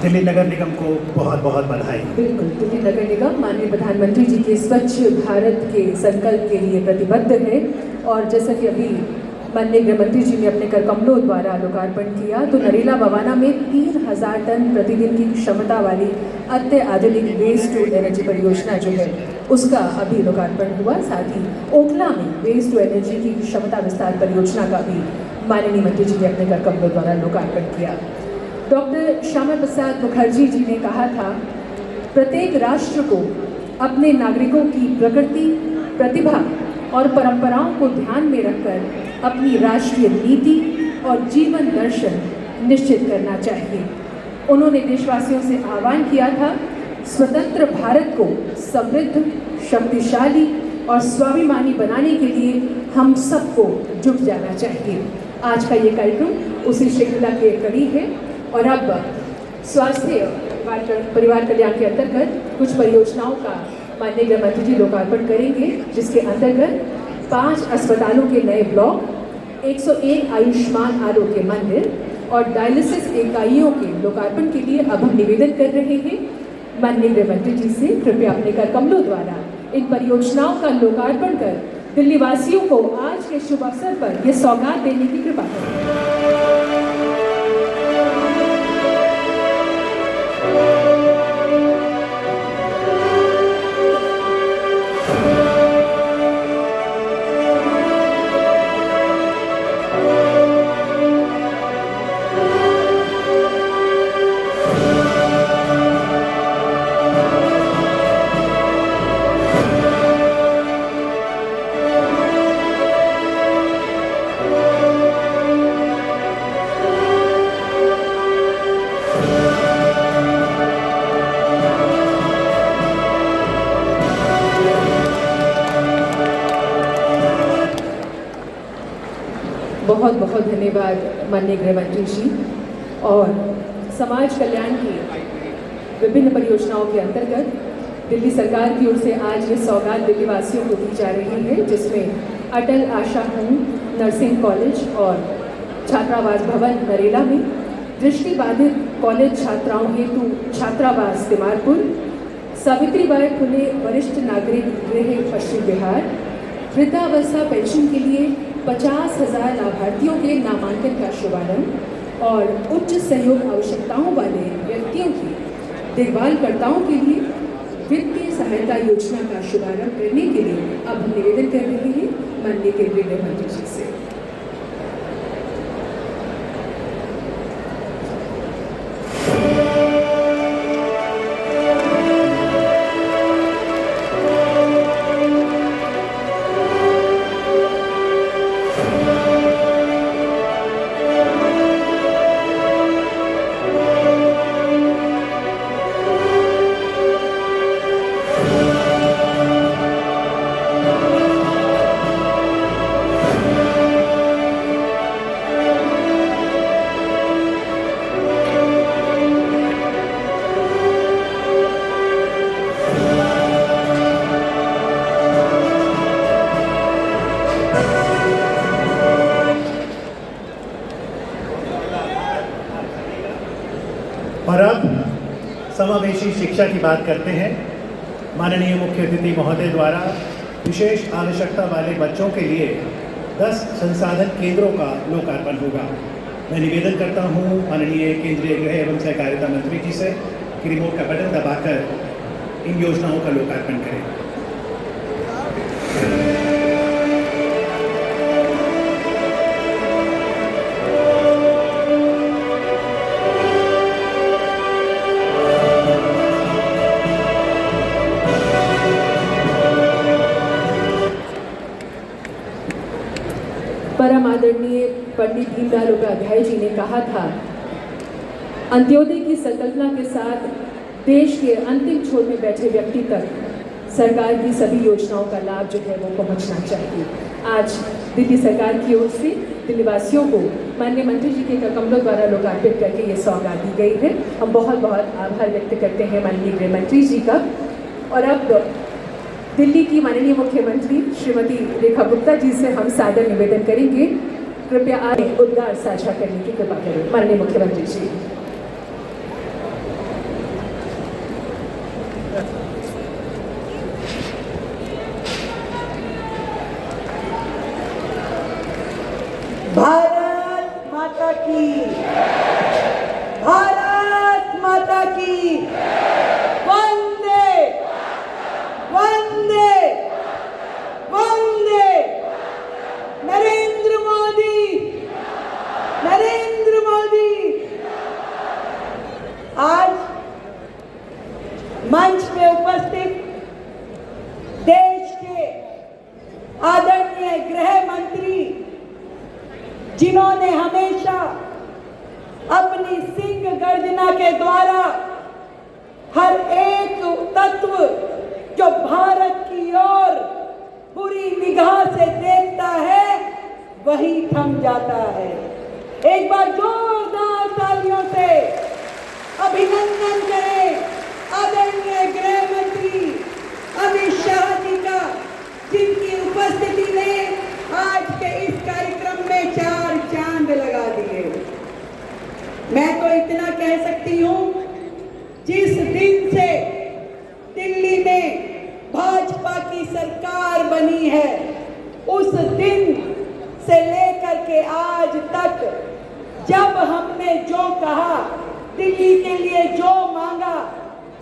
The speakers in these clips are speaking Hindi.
दिल्ली नगर निगम को बहुत बहुत बधाई। बिल्कुल, दिल्ली नगर निगम माननीय प्रधानमंत्री जी के स्वच्छ भारत के संकल्प के लिए प्रतिबद्ध है और जैसा कि अभी माननीय गृह मंत्री जी ने अपने कर कमलों द्वारा लोकार्पण किया, तो नरेला बवाना में 3000 टन प्रतिदिन की क्षमता वाली अत्याधुनिक वेस्ट टू एनर्जी परियोजना जो है उसका अभी लोकार्पण हुआ। साथ ही ओखला में वेस्ट टू एनर्जी की क्षमता विस्तार परियोजना का भी माननीय मंत्री जी ने अपने कर कमलों द्वारा लोकार्पण किया। डॉक्टर श्यामा प्रसाद मुखर्जी जी ने कहा था, प्रत्येक राष्ट्र को अपने नागरिकों की प्रकृति, प्रतिभा और परंपराओं को ध्यान में रखकर अपनी राष्ट्रीय नीति और जीवन दर्शन निश्चित करना चाहिए। उन्होंने देशवासियों से आह्वान किया था, स्वतंत्र भारत को समृद्ध, शक्तिशाली और स्वाभिमानी बनाने के लिए हम सबको जुट जाना चाहिए। आज का ये कार्यक्रम उसी श्रृंखला की एक कड़ी है और अब स्वास्थ्य परिवार कल्याण के अंतर्गत कुछ परियोजनाओं का माननीय गृह मंत्री जी लोकार्पण करेंगे, जिसके अंतर्गत 5 अस्पतालों के नए ब्लॉक, 101 आयुष्मान आरोग्य मंदिर और डायलिसिस इकाइयों के लोकार्पण के लिए अब हम निवेदन कर रहे हैं माननीय गृह मंत्री जी से कृपया अपने कर कमलों द्वारा इन परियोजनाओं का लोकार्पण कर दिल्ली वासियों को आज के शुभ अवसर पर ये सौगात देने की कृपा करें। बहुत बहुत धन्यवाद माननीय गृह मंत्री जी। और समाज कल्याण की विभिन्न परियोजनाओं के अंतर्गत दिल्ली सरकार की ओर से आज ये सौगात दिल्ली वासियों को दी जा रही है, जिसमें अटल आशा होम, नर्सिंग कॉलेज और छात्रावास भवन नरेला में, दृष्टिबाधित कॉलेज छात्राओं हेतु छात्रावास तिमारपुर, सावित्रीबाई फुले वरिष्ठ नागरिक गृह पश्चिम बिहार, वृद्धावस्था पेंशन के लिए 50,000 लाभार्थियों के नामांकन का शुभारंभ और उच्च सहयोग आवश्यकताओं वाले व्यक्तियों की देखभालकर्ताओं के लिए वित्तीय सहायता योजना का शुभारंभ करने के लिए अब हम निवेदन कर रहे हैं माननीय केंद्रीय गृह मंत्री जी से। और अब समावेशी शिक्षा की बात करते हैं। माननीय मुख्य अतिथि महोदय द्वारा विशेष आवश्यकता वाले बच्चों के लिए 10 संसाधन केंद्रों का लोकार्पण होगा। मैं निवेदन करता हूं माननीय केंद्रीय गृह एवं सहकारिता मंत्री जी से कि रिमोट का बटन दबाकर इन योजनाओं का लोकार्पण करें। परम आदरणीय पंडित दीनदयाल उपाध्याय जी ने कहा था, अंत्योदय की संकल्पना के साथ देश के अंतिम छोर में बैठे व्यक्ति तक सरकार की सभी योजनाओं का लाभ जो है वो पहुंचना चाहिए। आज दिल्ली सरकार की ओर से दिल्ली वासियों को माननीय मंत्री जी के कमलों द्वारा लोकार्पित करके ये सौगात दी गई है। हम बहुत बहुत आभार व्यक्त करते हैं माननीय गृह मंत्री जी का। और अब दिल्ली की माननीय मुख्यमंत्री श्रीमती रेखा गुप्ता जी से हम सादर निवेदन करेंगे, कृपया आज उद्गार साझा करने की कृपा करें। माननीय मुख्यमंत्री जी। अपनी सिंह गर्जना के द्वारा हर एक तत्व जो भारत की ओर बुरी निगाह से देखता है वही थम जाता है। एक बार जोरदार तालियों से अभिनंदन करें आदरणीय गृह मंत्री अमित शाह जी का, जिनकी उपस्थिति में आज के इस कार्यक्रम में 4 चांद लगा दिए। मैं तो इतना कह सकती हूँ, जिस दिन से दिल्ली में भाजपा की सरकार बनी है उस दिन से लेकर के आज तक जब हमने जो कहा, दिल्ली के लिए जो मांगा,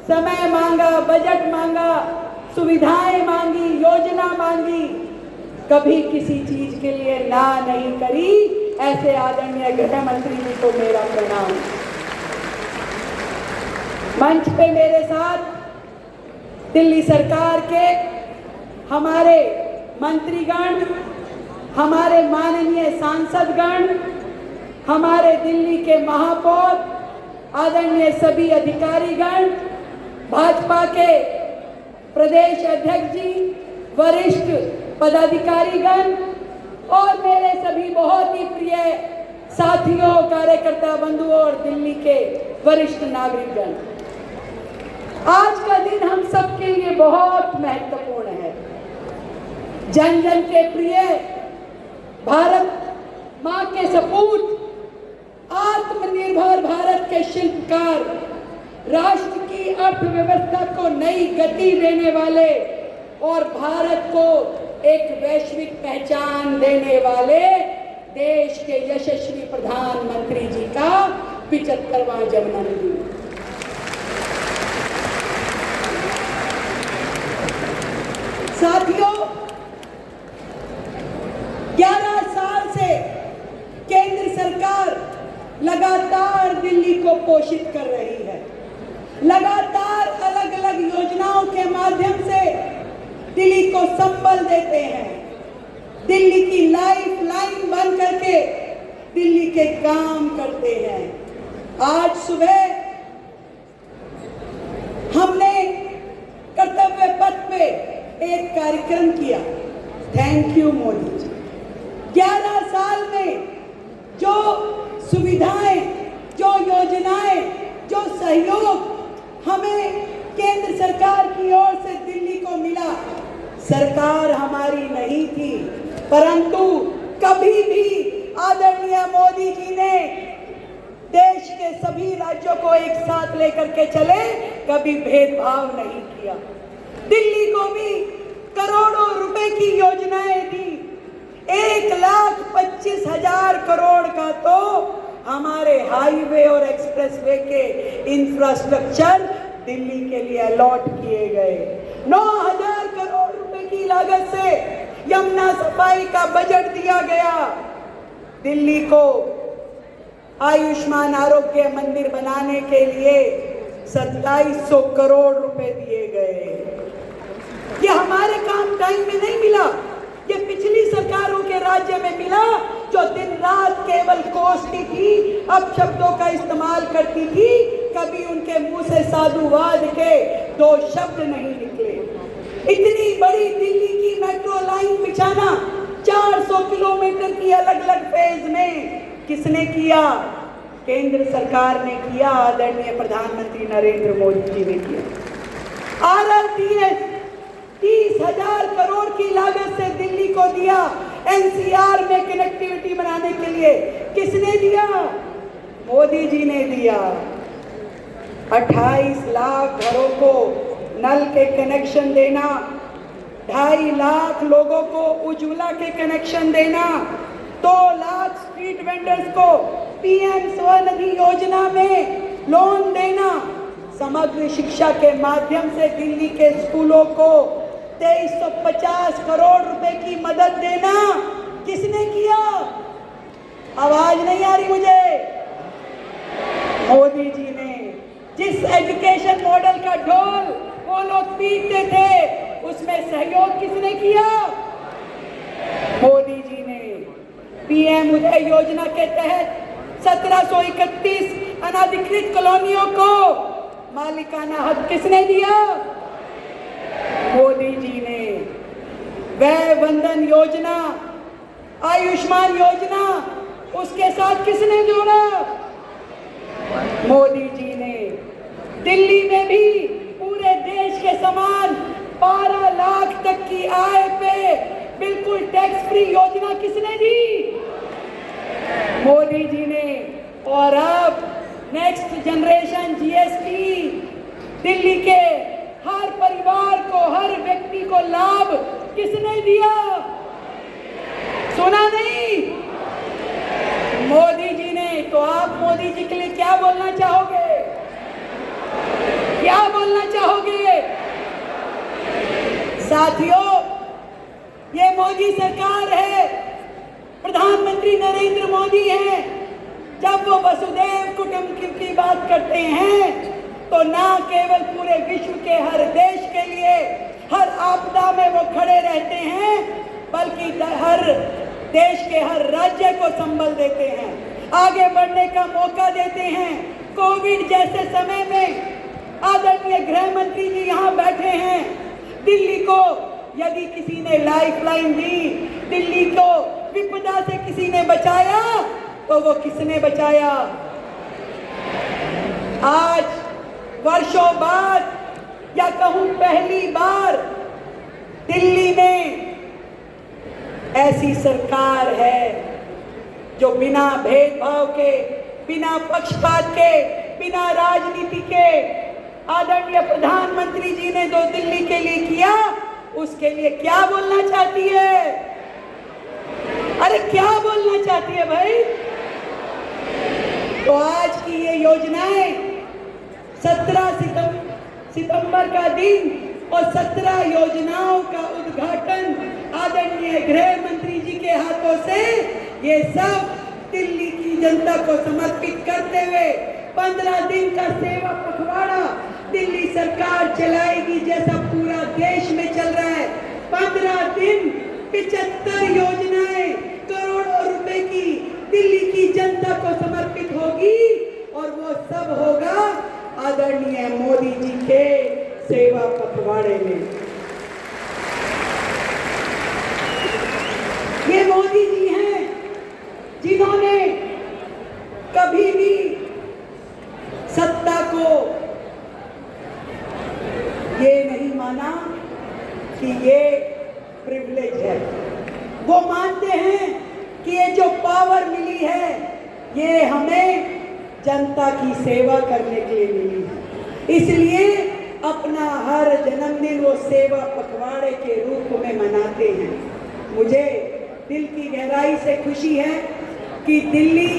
समय मांगा, बजट मांगा, सुविधाएं मांगी, योजना मांगी, कभी किसी चीज के लिए ना नहीं करी। ऐसे आदरणीय गृह मंत्री जी को मेरा प्रणाम। मंच पे मेरे साथ दिल्ली सरकार के हमारे मंत्रीगण, हमारे माननीय सांसदगण, हमारे दिल्ली के महापौर, आदरणीय सभी अधिकारीगण, भाजपा के प्रदेश अध्यक्ष जी, वरिष्ठ पदाधिकारीगण और मेरे सभी बहुत ही प्रिय साथियों, कार्यकर्ता बंधुओं और दिल्ली के वरिष्ठ नागरिकगण, आज का दिन हम सबके लिए बहुत महत्वपूर्ण है। जन जन के प्रिय, भारत मां के सपूत, आत्मनिर्भर भारत के शिल्पकार, राष्ट्र की अर्थव्यवस्था को नई गति देने वाले और भारत को एक वैश्विक पहचान देने वाले देश के यशस्वी प्रधानमंत्री जी का 75वां जन्मदिन। साथियों, 11 साल से केंद्र सरकार लगातार दिल्ली को पोषित कर रही है। लगातार अलग अलग योजनाओं के माध्यम से दिल्ली को संबल देते हैं। दिल्ली की लाइफ लाइन बन करके दिल्ली के काम करते हैं। आज सुबह हमने कर्तव्य पथ पे एक कार्यक्रम किया। Thank you Modi ji. 11 साल में जो सुविधाएं, जो योजनाएं, जो सहयोग हमें केंद्र सरकार की ओर से दिल्ली को मिला, सरकार हमारी नहीं थी, परंतु कभी भी आदरणीय मोदी जी ने देश के सभी राज्यों को एक साथ लेकर के चले, कभी भेदभाव नहीं किया। दिल्ली को भी करोड़ों रुपए की योजनाएं दी। 1,25,000 करोड़ का तो हमारे हाईवे और एक्सप्रेसवे के इंफ्रास्ट्रक्चर दिल्ली के लिए अलॉट किए गए। 9,000 करोड़ रुपए की लागत से यमुना सफाई का बजट दिया गया। दिल्ली को आयुष्मान आरोग्य मंदिर बनाने के लिए 2700 करोड़ रुपए दिए गए। ये हमारे काम टाइम में नहीं मिला, ये पिछली सरकारों के राज्य में मिला, जो दिन रात केवल कोसती थी, अपशब्दों का इस्तेमाल करती थी। कभी उनके मुंह से साधुवाद के 2 शब्द नहीं निकले। इतनी बड़ी दिल्ली की मेट्रो लाइन बिछाना 400 किलोमीटर की अलग अलग फेज में किसने किया? केंद्र सरकार ने किया, आदरणीय प्रधानमंत्री नरेंद्र मोदी जी ने किया। RRTS 30,000 करोड़ की लागत से दिल्ली को दिया। NCR में कनेक्टिविटी बनाने के लिए किसने दिया? मोदी जी ने दिया। 28 लाख घरों को नल के कनेक्शन देना, 2.5 लाख लोगों को उज्ज्वला के कनेक्शन देना, 2 लाख स्ट्रीट वेंडर्स को PM स्वनिधि योजना में लोन देना, समग्र शिक्षा के माध्यम से दिल्ली के स्कूलों को 2350 करोड़ रुपए की मदद देना, किसने किया? आवाज नहीं आ रही मुझे। मोदी जी ने। जिस एजुकेशन मॉडल का ढोल वो लोग पीटते थे, उसमें सहयोग किसने किया? मोदी जी ने। PM उदय योजना के तहत 1731 अनाधिकृत कॉलोनियों को मालिकाना हक किसने दिया? मोदी जी ने। वह वंदन योजना, आयुष्मान योजना, उसके साथ किसने जोड़ा? मोदी जी ने। दिल्ली में भी पूरे देश के समान 12 लाख तक की आय पे बिल्कुल टैक्स फ्री योजना किसने दी? मोदी जी ने। और अब नेक्स्ट जनरेशन जीएसटी, दिल्ली के हर परिवार को, हर व्यक्ति को लाभ किसने दिया? सुना नहीं? मोदी जी ने। तो आप मोदी जी के लिए क्या बोलना चाहोगे? क्या बोलना चाहोगे? साथियों, ये मोदी सरकार है, प्रधानमंत्री नरेंद्र मोदी हैं। जब वो वसुधैव कुटुंबकम की बात करते हैं तो ना केवल पूरे विश्व के हर देश के लिए, हर आपदा में वो खड़े रहते हैं, बल्कि हर देश के हर राज्य को संबल देते हैं, आगे बढ़ने का मौका देते हैं। कोविड जैसे समय में आदरणीय गृह मंत्री जी यहाँ बैठे हैं। दिल्ली को यदि किसी ने लाइफलाइन दी, दिल्ली को विपदा से किसी ने बचाया, तो वो किसने बचाया? आज वर्षों बाद या कहूं पहली बार दिल्ली में ऐसी सरकार है जो बिना भेदभाव के, बिना पक्षपात के, बिना राजनीति के, आदरणीय प्रधानमंत्री जी ने जो दिल्ली के लिए किया, उसके लिए क्या बोलना चाहती है? अरे क्या बोलना चाहती है भाई? तो आज की ये योजनाएं 17 सितंबर का दिन और 17 योजनाओं का उद्घाटन आदरणीय गृह मंत्री जी के हाथों से ये सब दिल्ली की जनता को समर्पित करते हुए 15 दिन का सेवा पखवाड़ा दिल्ली सरकार चलाएगी, जैसा पूरा देश में चल रहा है। 15 दिन 75 योजनाएं करोड़ों रुपए की दिल्ली की जनता को समर्पित होगी और वो सब होगा आदरणीय मोदी जी के सेवा पखवाड़े में। ये मोदी जी हैं जिन्होंने कभी भी सत्ता को ये नहीं माना कि ये प्रिविलेज है। वो मानते हैं कि ये जो पावर मिली है ये हमें जनता की सेवा करने के लिए मिली है, इसलिए अपना हर जन्मदिन वो सेवा पखवाड़े के रूप में मनाते हैं। मुझे दिल की गहराई से खुशी है कि दिल्ली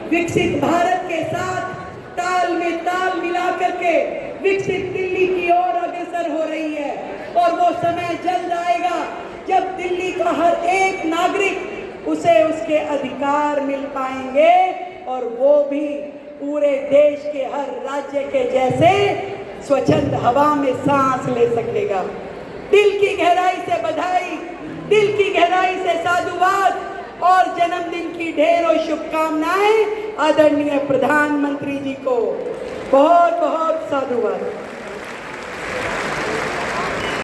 विकसित भारत के साथ ताल में ताल मिला करके विकसित दिल्ली की ओर अग्रसर हो रही है। और वो समय जल्द आएगा जब दिल्ली का हर एक नागरिक उसे उसके अधिकार मिल पाएंगे और वो भी पूरे देश के हर राज्य के जैसे स्वच्छंद हवा में सांस ले सकेगा। दिल की गहराई से बधाई, दिल की गहराई से साधुवाद और जन्मदिन की ढेरों शुभकामनाएं आदरणीय प्रधानमंत्री जी को। बहुत बहुत साधुवाद।